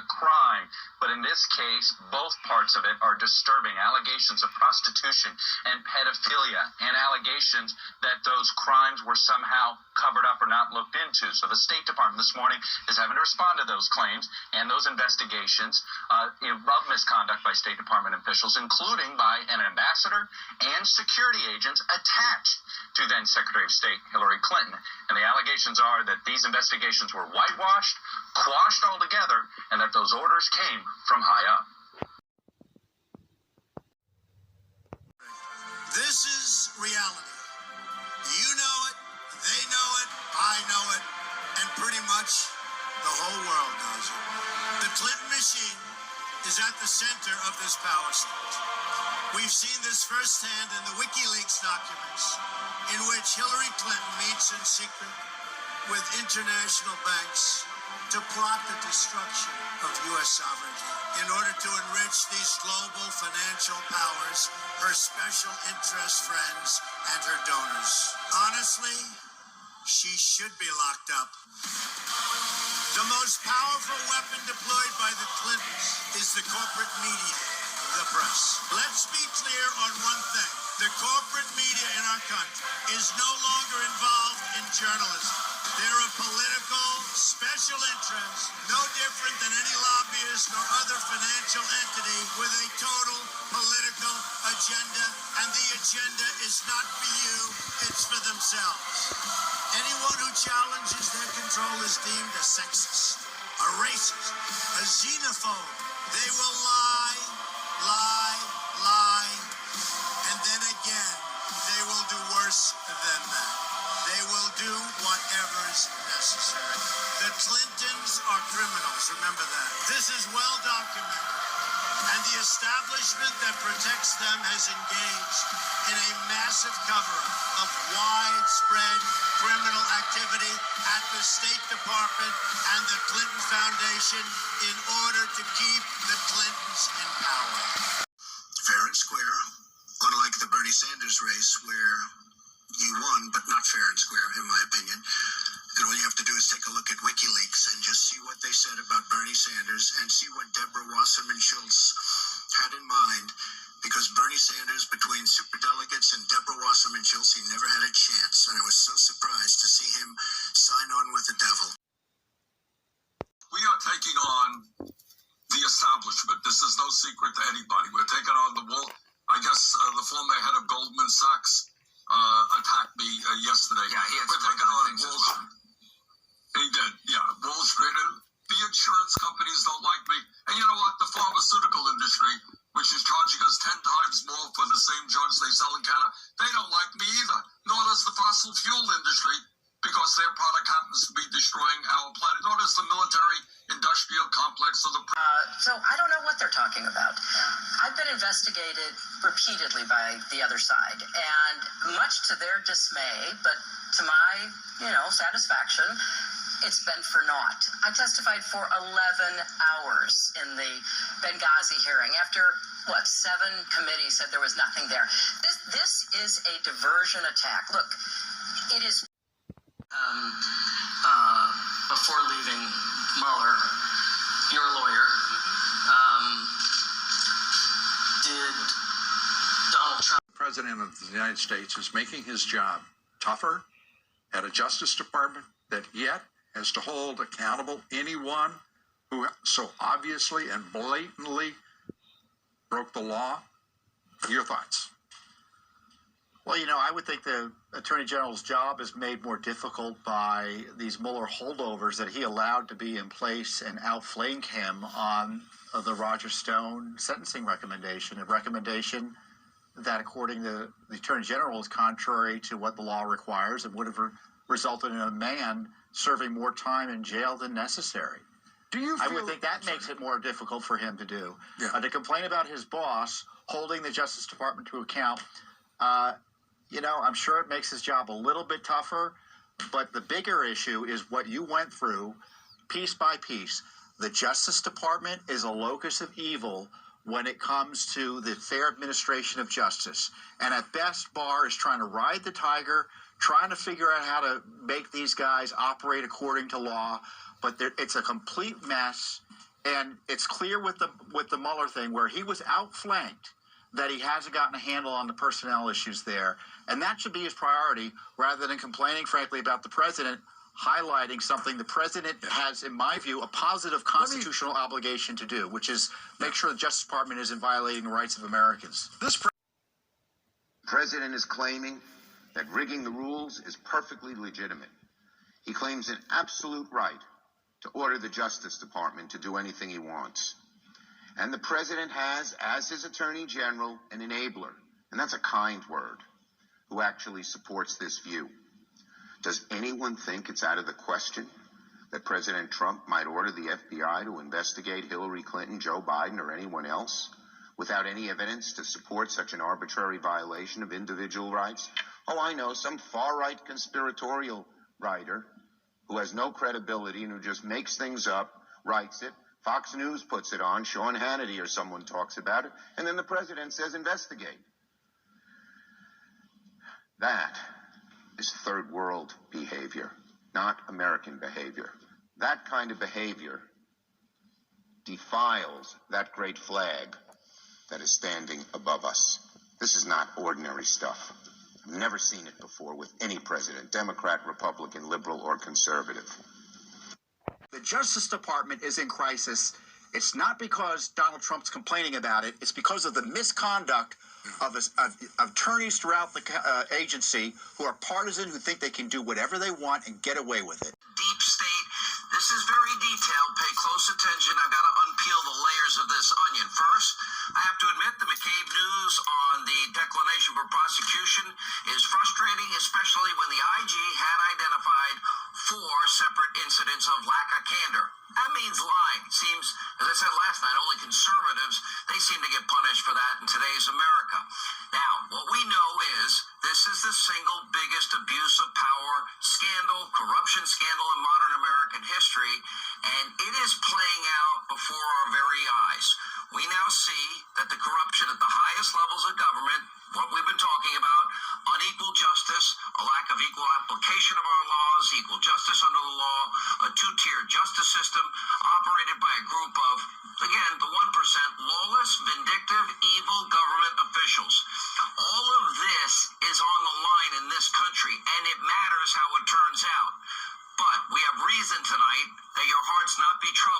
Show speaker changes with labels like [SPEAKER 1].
[SPEAKER 1] the crime. But in this case, both parts of it are disturbing. Allegations of prostitution and pedophilia, and allegations that those crimes were somehow covered up or not looked into. So the State Department this morning is having to respond to those claims and those investigations of misconduct by State Department officials, including by an ambassador and security agents attached to then Secretary of State Hillary Clinton. And the allegations are that these investigations were whitewashed, quashed altogether, and that those orders came from high up.
[SPEAKER 2] This is reality. You know it, they know it, I know it, and pretty much the whole world knows it. The Clinton machine is at the center of this power state. We've seen this firsthand in the WikiLeaks documents, in which Hillary Clinton meets in secret with international banks to plot the destruction of U.S. sovereignty in order to enrich these global financial powers, her special interest friends, and her donors. Honestly, she should be locked up. The most powerful weapon deployed by the Clintons is the corporate media, the press. Let's be clear on one thing. The corporate media in our country is no longer involved in journalism. They're a political special interest, no different than any lobbyist or other financial entity with a total political agenda, and the agenda is not for you, it's for themselves. Anyone who challenges their control is deemed a sexist, a racist, a xenophobe. They will lie, and then again, they will do worse than that. They will do whatever's necessary. The Clintons are criminals, remember that. This is well documented. And the establishment that protects them has engaged in a massive cover-up of widespread criminal activity at the State Department and the Clinton Foundation in order to keep the Clintons in power. Fair and square, unlike the Bernie Sanders race where he won, but not fair and square, in my opinion. And all you have to do is take a look at WikiLeaks and just see what they said about Bernie Sanders and see what Deborah Wasserman Schultz had in mind. Because Bernie Sanders, between superdelegates and Deborah Wasserman Schultz, he never had a chance. And I was so surprised to see him sign on with the devil.
[SPEAKER 3] We are taking on the establishment. This is no secret to anybody. We're taking on the wall. I guess the former head of Goldman Sachs attacked me yesterday.
[SPEAKER 4] Yeah, he had
[SPEAKER 3] We're taking on Wall
[SPEAKER 4] well.
[SPEAKER 3] Street. He did, yeah. Wall Street. And the insurance companies don't like me. And you know what? The pharmaceutical industry, which is charging us 10 times more for the same drugs they sell in Canada, they don't like me either. Nor does the fossil fuel industry, because their product happens to be destroying our planet. Nor does the military-industrial complex of the...
[SPEAKER 5] So I don't know what they're talking about. I've been investigated repeatedly by the other side, and much to their dismay, but to my, satisfaction, it's been for naught. I testified for 11 hours in the Benghazi hearing after, 7 committees said there was nothing there. This is a diversion attack. Look, it is...
[SPEAKER 6] before leaving Mueller, you're a lawyer. Did Donald Trump...
[SPEAKER 7] The President of the United States is making his job tougher at a Justice Department that yet has to hold accountable anyone who so obviously and blatantly broke the law. Your thoughts?
[SPEAKER 8] Well, I would think the Attorney General's job is made more difficult by these Mueller holdovers that he allowed to be in place and outflank him on the Roger Stone sentencing recommendation, a recommendation that, according to the Attorney General, is contrary to what the law requires and would have resulted in a man serving more time in jail than necessary. I would think that makes it more difficult for him to do.
[SPEAKER 7] Yeah.
[SPEAKER 8] To complain about his boss holding the Justice Department to account, I'm sure it makes his job a little bit tougher, but the bigger issue is what you went through piece by piece. The Justice Department is a locus of evil when it comes to the fair administration of justice. And at best, Barr is trying to ride the tiger, trying to figure out how to make these guys operate according to law, but it's a complete mess. And it's clear with the Mueller thing where he was outflanked that he hasn't gotten a handle on the personnel issues there. And that should be his priority rather than complaining, frankly, about the president highlighting something the president has, in my view, a positive constitutional obligation to do, which is make sure the Justice Department isn't violating the rights of Americans.
[SPEAKER 4] This president is claiming that rigging the rules is perfectly legitimate. He claims an absolute right to order the Justice Department to do anything he wants. And the president has, as his attorney general, an enabler, and that's a kind word, who actually supports this view. Does anyone think it's out of the question that President Trump might order the FBI to investigate Hillary Clinton, Joe Biden, or anyone else without any evidence to support such an arbitrary violation of individual rights? Oh, I know, some far-right conspiratorial writer who has no credibility and who just makes things up, writes it, Fox News puts it on, Sean Hannity or someone talks about it, and then the president says investigate. That is third world behavior, not American behavior. That kind of behavior defiles that great flag that is standing above us. This is not ordinary stuff. I've never seen it before with any president, Democrat, Republican, liberal, or conservative.
[SPEAKER 8] The Justice Department is in crisis. It's not because Donald Trump's complaining about it. It's because of the misconduct of attorneys throughout the agency who are partisan, who think they can do whatever they want and get away with it.
[SPEAKER 9] Deep state. This is very detailed. Pay close attention. I've got to unpeel the layers of this onion. First, I have to admit the McCabe news on the declination for prosecution is frustrating, especially when the IG had identified 4 separate incidents of lack of candor. That means lying. Seems, as I said last night, only conservatives, they seem to get punished for that in today's America. Now, what we know is this is the single biggest abuse of power scandal, corruption scandal in modern American history, and it is playing out before our very eyes. We now see that the corruption at the highest levels of government, what we've been talking about, unequal justice, a lack of equal application of our laws, equal justice under the law, a 2-tier justice system operated by a group of, again, the 1%, lawless, vindictive, evil government officials. All of this is on the line in this country, and it matters how it turns out. But we have reason tonight that your hearts not be troubled.